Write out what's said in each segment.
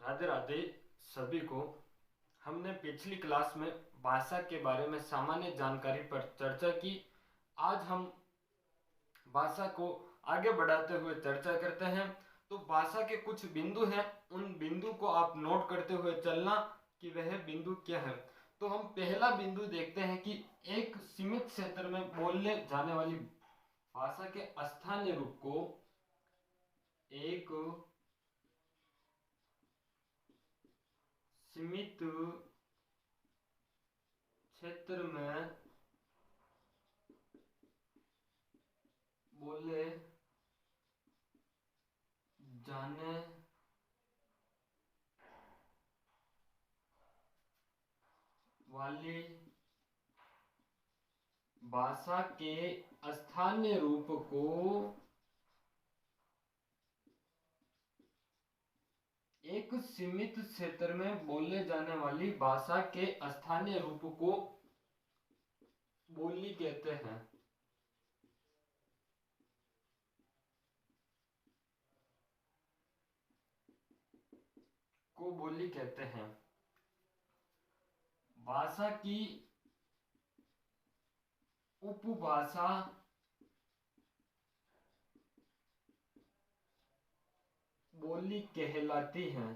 राधे राधे सभी को। हमने पिछली क्लास में भाषा के बारे में सामान्य जानकारी पर चर्चा की। आज हम भाषा को आगे बढ़ाते हुए चर्चा करते हैं। तो भाषा के कुछ बिंदु हैं, उन बिंदु को आप नोट करते हुए चलना कि वह बिंदु क्या है। तो हम पहला बिंदु देखते हैं कि एक सीमित क्षेत्र में बोलने जाने वाली भाषा के स्थानीय रूप को एक सीमित क्षेत्र में बोले जाने वाली भाषा के स्थानीय रूप को एक सीमित क्षेत्र में बोले जाने वाली भाषा के स्थानीय रूप को बोली कहते हैं। को बोली कहते हैं। भाषा की उपभाषा बोली कहलाती है।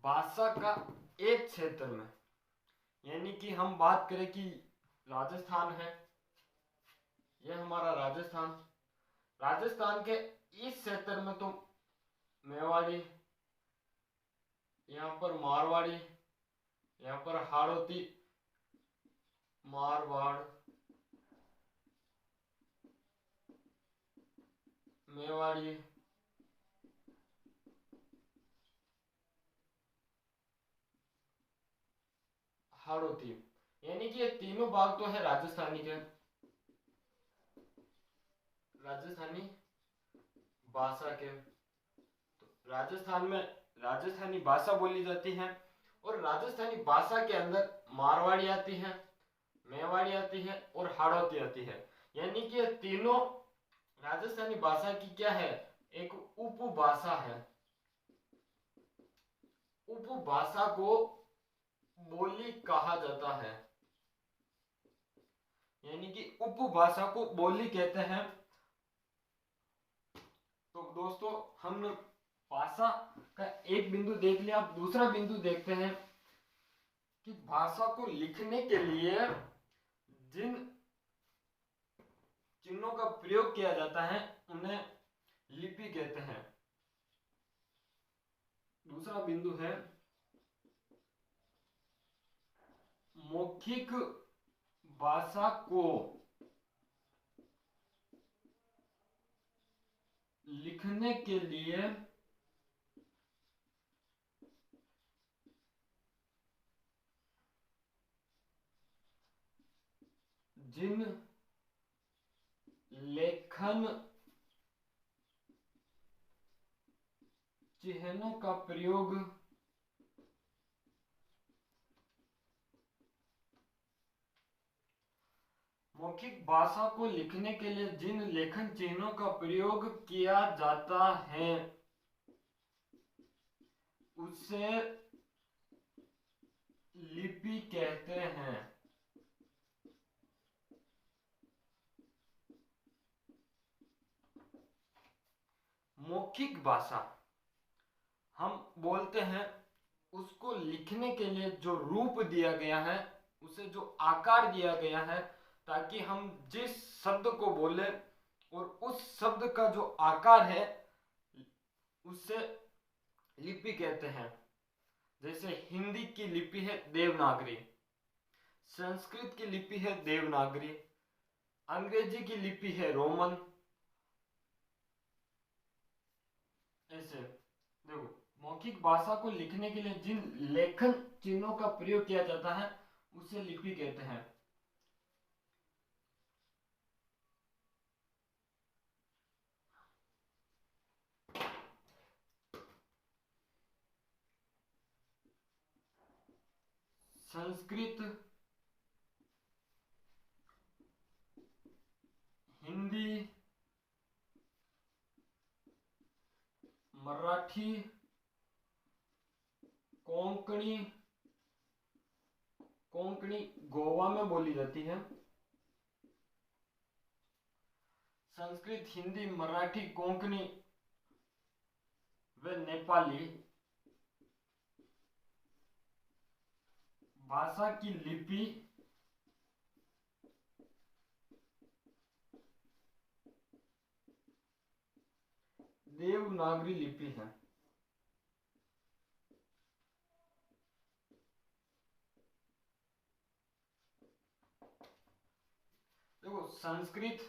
भाषा का एक क्षेत्र में, यानी कि हम बात करें कि राजस्थान है, यह हमारा राजस्थान। राजस्थान के इस क्षेत्र में तो मेवाड़ी, यहाँ पर मारवाड़ी, यहाँ पर हाड़ौती, मारवाड़, मेवाड़ी, हाड़ौती, यानी कि ये तीनों भाग तो है राजस्थानी के, राजस्थानी भाषा के। तो राजस्थान में राजस्थानी भाषा बोली जाती है और राजस्थानी भाषा के अंदर मारवाड़ी आती है, मेवाड़ी आती है और हाड़ौती आती है। यानी कि ये तीनों राजस्थानी भाषा की क्या है, एक उपभाषा है। उपभाषा को बोली कहा जाता है, यानी कि उपभाषा को बोली कहते हैं। तो दोस्तों हमने भाषा का एक बिंदु देख लिया। अब दूसरा बिंदु देखते हैं कि भाषा को लिखने के लिए जिन चिन्हों का प्रयोग किया जाता है उन्हें लिपि कहते हैं। दूसरा बिंदु है मौखिक भाषा को लिखने के लिए जिन लेखन चिन्हों का प्रयोग मौखिक भाषा को लिखने के लिए जिन लेखन चिन्हों का प्रयोग किया जाता है उसे लिपि कहते हैं। मौखिक भाषा हम बोलते हैं, उसको लिखने के लिए जो रूप दिया गया है, उसे जो आकार दिया गया है, ताकि हम जिस शब्द को बोले और उस शब्द का जो आकार है उससे लिपि कहते हैं। जैसे हिंदी की लिपि है देवनागरी, संस्कृत की लिपि है देवनागरी, अंग्रेजी की लिपि है रोमन। ऐसे देखो, मौखिक भाषा को लिखने के लिए जिन लेखन चिन्हों का प्रयोग किया जाता है उसे लिपि कहते हैं। संस्कृत हिंदी, मराठी, कोंकणी, कोंकणी गोवा में बोली जाती है। संस्कृत, हिंदी, मराठी, कोंकणी व नेपाली भाषा की लिपि देवनागरी लिपि है। देखो, संस्कृत,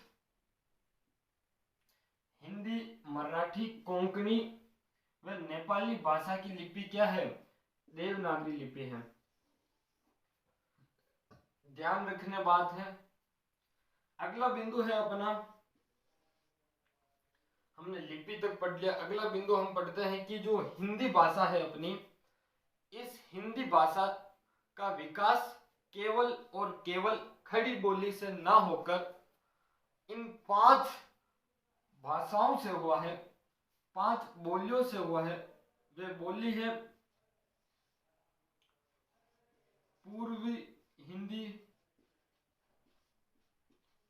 हिंदी, मराठी, कोंकणी व नेपाली भाषा की लिपि क्या है? देवनागरी लिपि है। ध्यान रखने बात है। अगला बिंदु है अपना, हमने लिपि तक पढ़ लिया। अगला बिंदु हम पढ़ते हैं कि जो हिंदी भाषा है अपनी, इस हिंदी भाषा का विकास केवल और केवल खड़ी बोली से ना होकर इन 5 भाषाओं से हुआ है, 5 बोलियों से हुआ है। वे बोली है पूर्वी हिंदी,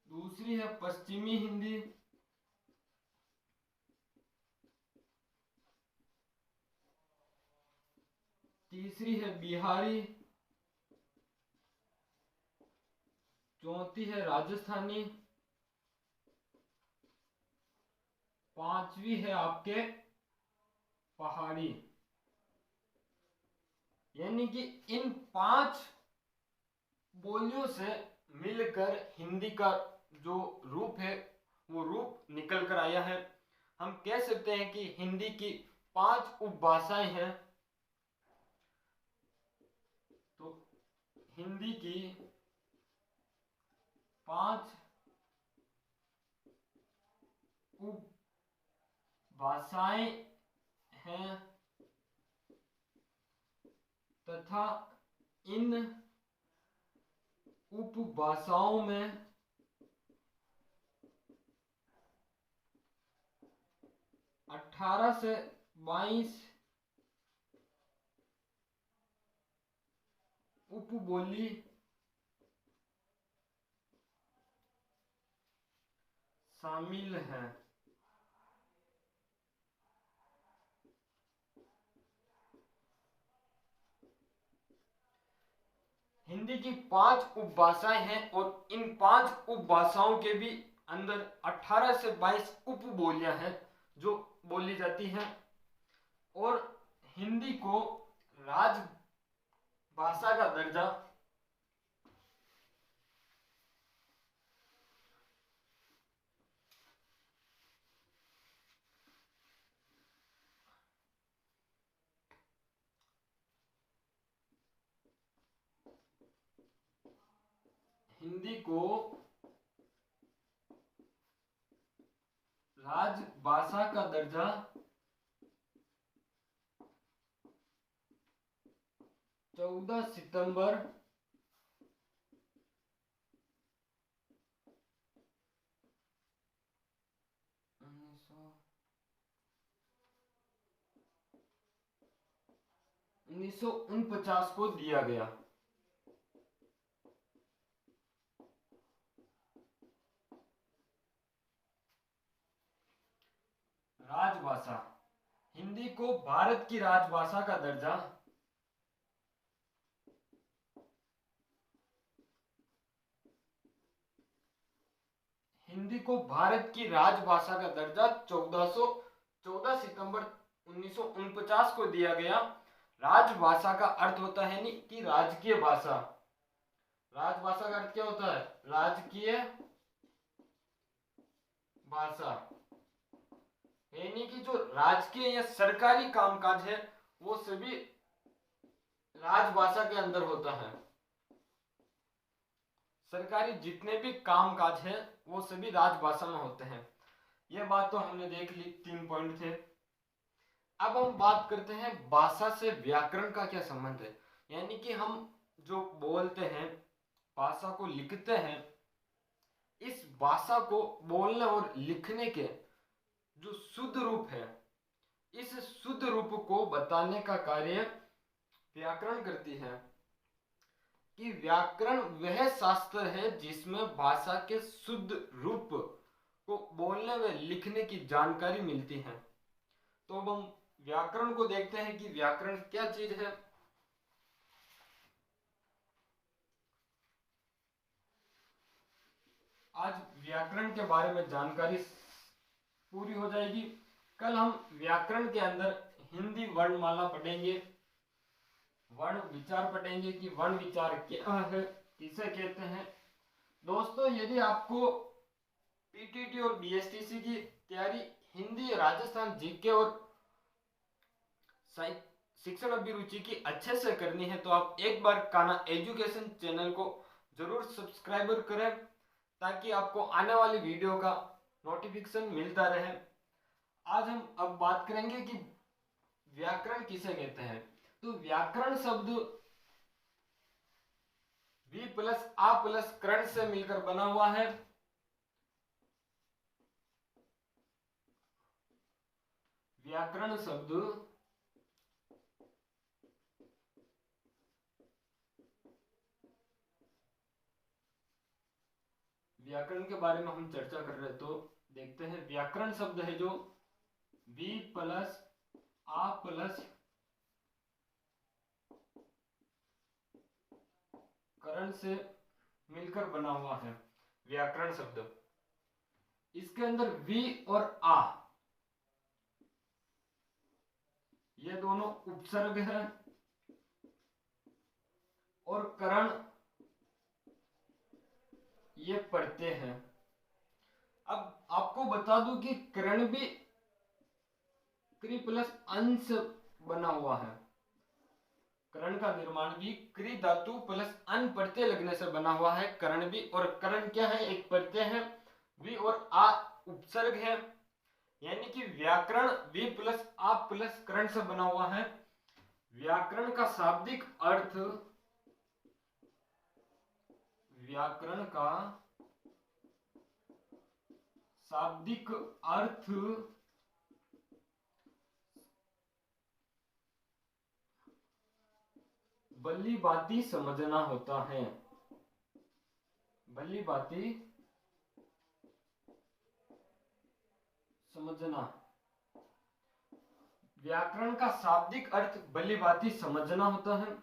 दूसरी है पश्चिमी हिंदी, तीसरी है बिहारी, चौथी है राजस्थानी, पांचवी है आपके पहाड़ी। यानी कि इन 5 बोलियों से मिलकर हिंदी का जो रूप है वो रूप निकल कर आया है। हम कह सकते हैं कि हिंदी की 5 उपभाषाएं हैं। तो हिंदी की 5 उपभाषाएं हैं तथा इन उपभाषाओं में 18 से 22 उपबोली शामिल हैं। हिंदी की 5 उपभाषाएं हैं और इन 5 उपभाषाओं के भी अंदर 18 से 22 उपबोलियां हैं जो बोली जाती हैं। और हिंदी को राजभाषा का दर्जा हिंदी को राजभाषा का दर्जा 14 सितंबर 1949 को दिया गया। राजभाषा, हिंदी को भारत की राजभाषा का दर्जा हिंदी को भारत की राजभाषा का दर्जा 14 सितंबर 1949 को दिया गया। राजभाषा का अर्थ होता है नहीं कि राजकीय भाषा। राजभाषा का अर्थ क्या होता है? राजकीय भाषा। यानी कि जो राजकीय या सरकारी कामकाज है वो सभी राजभाषा के अंदर होता है। सरकारी जितने भी कामकाज है वो सभी राजभाषा में होते हैं। यह बात तो हमने देख ली, 3 पॉइंट थे। अब हम बात करते हैं भाषा से व्याकरण का क्या संबंध है। यानी कि हम जो बोलते हैं, भाषा को लिखते हैं, इस भाषा को बोलने और लिखने के जो शुद्ध रूप है, इस शुद्ध रूप को बताने का कार्य व्याकरण करती है। कि व्याकरण वह शास्त्र है जिसमें भाषा के शुद्ध रूप को बोलने व लिखने की जानकारी मिलती है। तो अब हम व्याकरण को देखते हैं कि व्याकरण क्या चीज है। आज व्याकरण के बारे में जानकारी पूरी हो जाएगी। कल हम व्याकरण के अंदर हिंदी वर्णमाला पढ़ेंगे, वर्ण विचार पढ़ेंगे कि वर्ण विचार क्या है, किसे कहते हैं। दोस्तों, यदि आपको पीटीटी और बीएसटीसी की तैयारी हिंदी, राजस्थान जीके और शिक्षण अभिरुचि की अच्छे से करनी है तो आप एक बार कान्हा एजुकेशन चैनल को जरूर सब्सक्राइब करें, ताकि आपको आने वाली वीडियो का नोटिफिकेशन मिलता रहे। आज हम अब बात करेंगे कि व्याकरण किसे कहते हैं। तो व्याकरण शब्द वी प्लस आ प्लस करण से मिलकर बना हुआ है। व्याकरण शब्द व्याकरण के बारे में हम चर्चा कर रहे हैं, तो देखते हैं। व्याकरण शब्द है जो वी प्लस आ प्लस करण से मिलकर बना हुआ है व्याकरण शब्द। इसके अंदर वी और आ ये दोनों उपसर्ग है और करण ये प्रत्यय हैं। अब आपको बता दूं कि करण भी क्रि प्लस अन से बना हुआ है। करण का निर्माण भी क्रि धातु प्लस अन प्रत्यय लगने से बना हुआ है करण भी। और करण क्या है? एक प्रत्यय है। वी और आ उपसर्ग है, यानी कि व्याकरण वी प्लस आ प्लस करण से बना हुआ है। व्याकरण का शाब्दिक अर्थ, व्याकरण का शाब्दिक अर्थ भली बाती समझना होता है। भली बाती समझना, व्याकरण का शाब्दिक अर्थ भली बाती समझना होता है।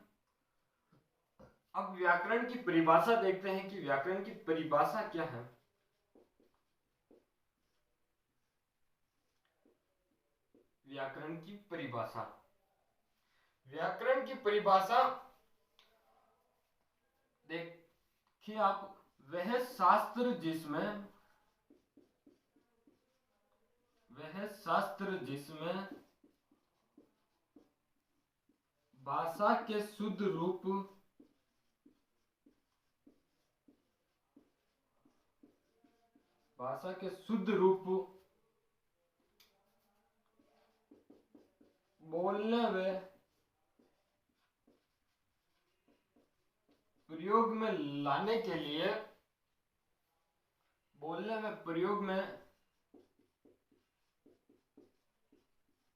अब व्याकरण की परिभाषा देखते हैं कि व्याकरण की परिभाषा क्या है। व्याकरण की परिभाषा, व्याकरण की परिभाषा देखिए आप, वह शास्त्र जिसमें भाषा के शुद्ध रूप बोलने व प्रयोग में लाने के लिए, बोलने में प्रयोग में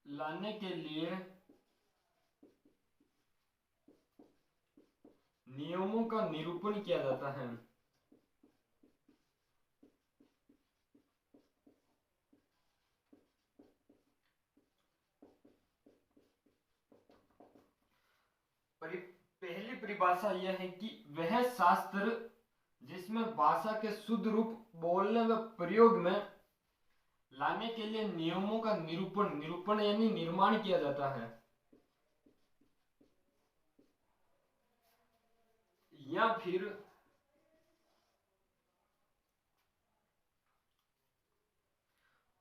लाने के लिए नियमों का निरूपण किया जाता है। पहली परिभाषा यह है कि वह शास्त्र जिसमें भाषा के शुद्ध रूप बोलने व प्रयोग में लाने के लिए नियमों का निरूपण यानी निर्माण किया जाता है, या फिर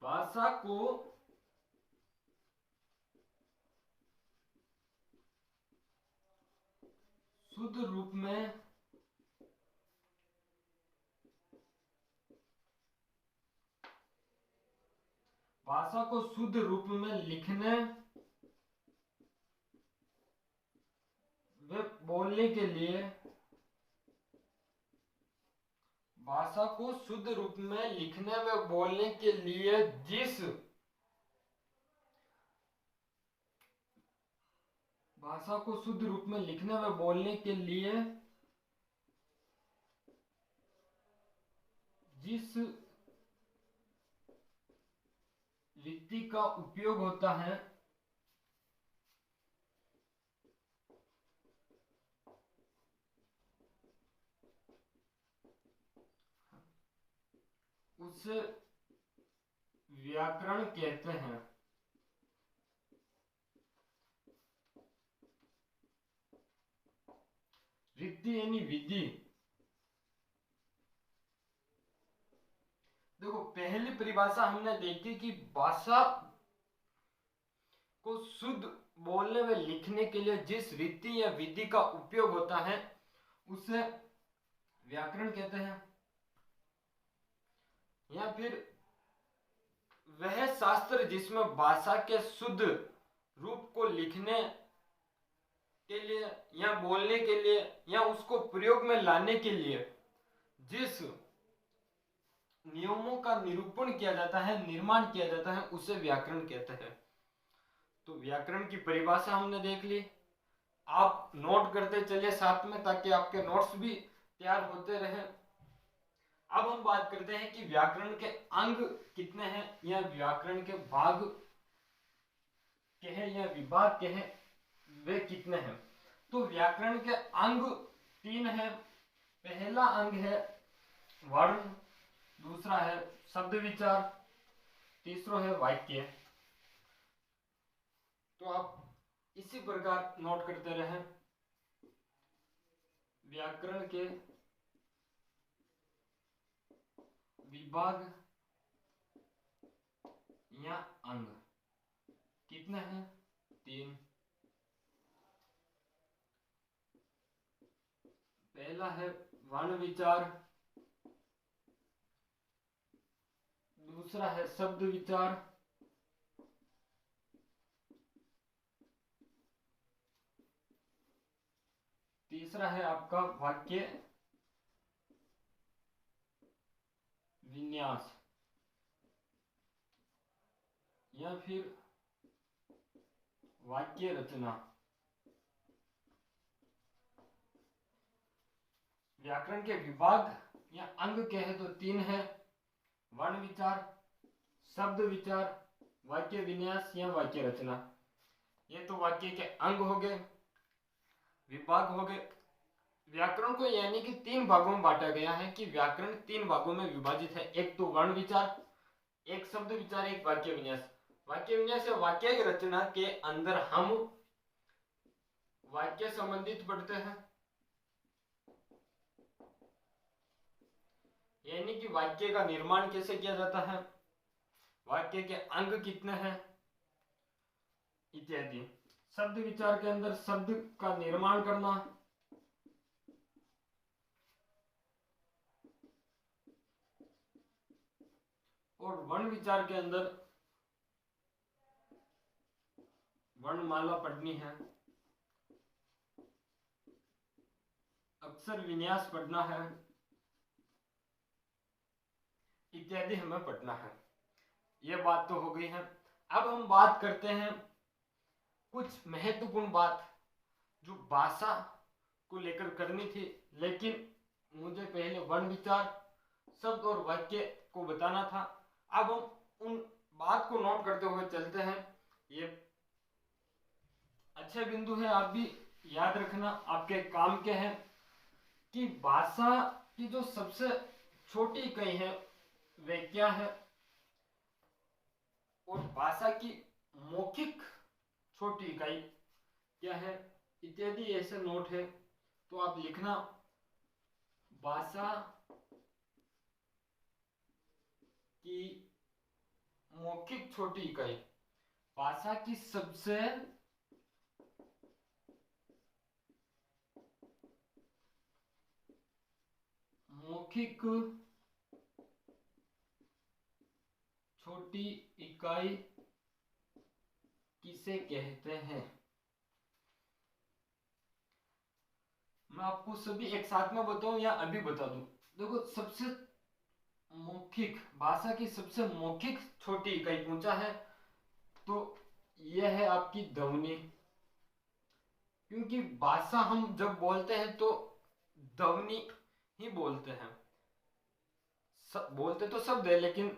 भाषा को शुद्ध रूप में लिखने व बोलने के लिए भाषा को शुद्ध रूप में लिखने व बोलने के लिए जिस भाषा को शुद्ध रूप में लिखने व बोलने के लिए जिस रीति का उपयोग होता है उसे व्याकरण कहते हैं। रीति यानी विधि। देखो, पहली परिभाषा हमने देखी कि भाषा को शुद्ध बोलने व लिखने के लिए जिस रीति या विधि का उपयोग होता है उसे व्याकरण कहते हैं, या फिर वह शास्त्र जिसमें भाषा के शुद्ध रूप को लिखने के लिए या बोलने के लिए या उसको प्रयोग में लाने के लिए जिस नियमों का निरूपण किया जाता है, निर्माण किया जाता है, उसे व्याकरण कहते हैं। तो व्याकरण की परिभाषा हमने देख ली। आप नोट करते चलिए साथ में, ताकि आपके नोट्स भी तैयार होते रहे। अब हम बात करते हैं कि व्याकरण के अंग कितने हैं, या व्याकरण के भाग कहे या विभाग कहे वे कितने हैं। तो व्याकरण के अंग 3 हैं। पहला अंग है वर्ण, दूसरा है शब्द विचार, तीसरा है वाक्य। तो आप इसी प्रकार नोट करते रहें। व्याकरण के विभाग या अंग कितने हैं? 3। पहला है वर्ण विचार, दूसरा है शब्द विचार, तीसरा है आपका वाक्य विन्यास या फिर वाक्य रचना। व्याकरण के विभाग या अंग कहे तो 3 है। वर्ण विचार, शब्द विचार, वाक्य विन्यास या वाक्य रचना। ये तो वाक्य के अंग हो गए, विभाग हो गए। व्याकरण को यानी कि 3 भागों में बांटा गया है कि व्याकरण 3 भागों में विभाजित है। एक तो वर्ण विचार, एक शब्द विचार, एक वाक्य विन्यास। वाक्य विन्यास या वाक्य रचना के अंदर हम वाक्य संबंधित पढ़ते हैं, यानी कि वाक्य का निर्माण कैसे किया जाता है, वाक्य के अंग कितने हैं इत्यादि। शब्द विचार के अंदर शब्द का निर्माण करना, और वर्ण विचार के अंदर वर्णमाला पढ़नी है, अक्षर विन्यास पढ़ना है इत्यादि हमें पढ़ना है। यह बात तो हो गई है। अब हम बात करते हैं कुछ महत्वपूर्ण बात जो भाषा को लेकर करनी थी, लेकिन मुझे पहले वर्ण विचार, शब्द और वाक्य को बताना था। अब हम उन बात को नोट करते हुए चलते हैं। ये अच्छे बिंदु है, आप भी याद रखना, आपके काम के हैं कि भाषा की जो सबसे छोटी इकाई है वे क्या है, और भाषा की मौखिक छोटी इकाई क्या है इत्यादि ऐसे नोट है। तो आप लिखना, भाषा की मौखिक छोटी इकाई, भाषा की सबसे मौखिक छोटी इकाई किसे कहते हैं। मैं आपको सभी एक साथ में बताऊं या अभी बता दूं? देखो सबसे मौखिक भाषा की सबसे मौखिक छोटी इकाई पूछा है तो यह है आपकी ध्वनि। क्योंकि भाषा हम जब बोलते हैं तो ध्वनि ही बोलते हैं। बोलते तो शब्द है लेकिन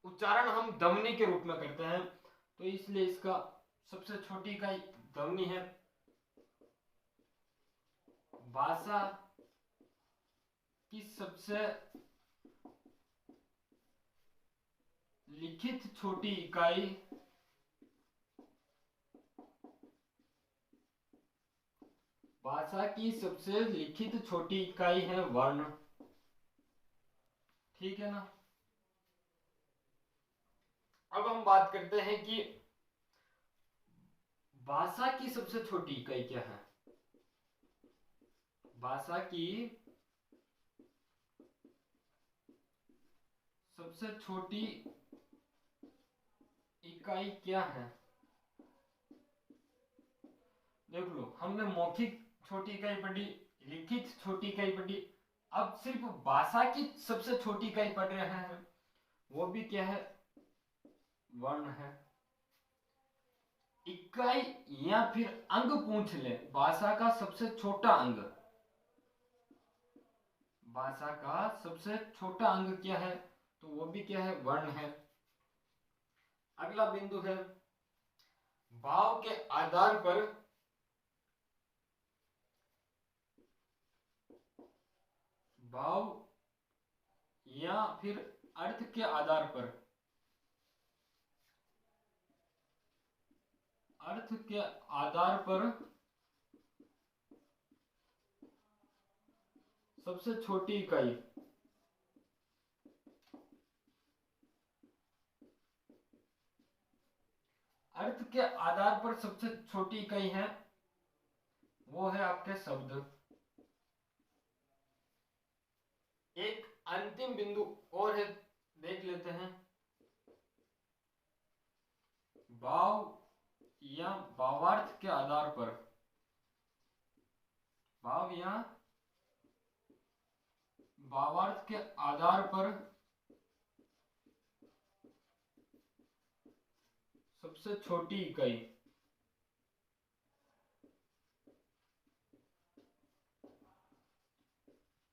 उच्चारण हम ध्वनि के रूप में करते हैं, तो इसलिए इसका सबसे छोटी इकाई ध्वनि है। भाषा की सबसे लिखित छोटी इकाई भाषा की सबसे लिखित छोटी इकाई है वर्ण। ठीक है ना। अब हम बात करते हैं कि भाषा की सबसे छोटी इकाई क्या है। भाषा की सबसे छोटी इकाई क्या है। देख लो, हमने मौखिक छोटी इकाई पढ़ी, लिखित छोटी इकाई पढ़ी, अब सिर्फ भाषा की सबसे छोटी इकाई पढ़ रहे हैं, वो भी क्या है, वर्ण है। इकाई या फिर अंग पूछ ले, भाषा का सबसे छोटा अंग, भाषा का सबसे छोटा अंग क्या है, तो वो भी क्या है, वर्ण है। अगला बिंदु है भाव के आधार पर भाव या फिर अर्थ के आधार पर, अर्थ के आधार पर सबसे छोटी इकाई, अर्थ के आधार पर सबसे छोटी इकाई है, वो है आपके शब्द। एक अंतिम बिंदु और है, देख लेते हैं। भाव या भावार्थ के आधार पर, भाव या भावार्थ के आधार पर सबसे छोटी इकाई,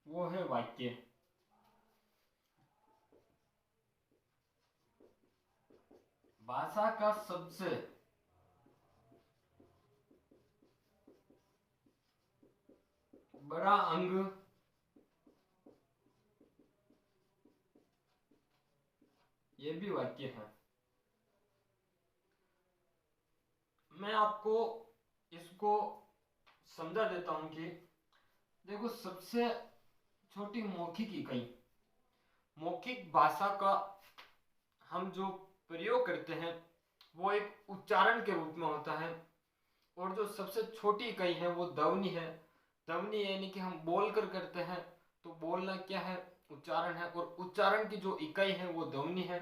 वो है वाक्य। भाषा का सबसे बड़ा अंग ये भी वाक्य है। मैं आपको इसको समझा देता हूं कि देखो, सबसे छोटी मौखिक इकाई, मौखिक भाषा का हम जो प्रयोग करते हैं वो एक उच्चारण के रूप में होता है, और जो सबसे छोटी इकाई है वो ध्वनि है। ध्वनि यानी कि हम बोल कर करते हैं, तो बोलना क्या है, उच्चारण है, और उच्चारण की जो इकाई है वो ध्वनि है।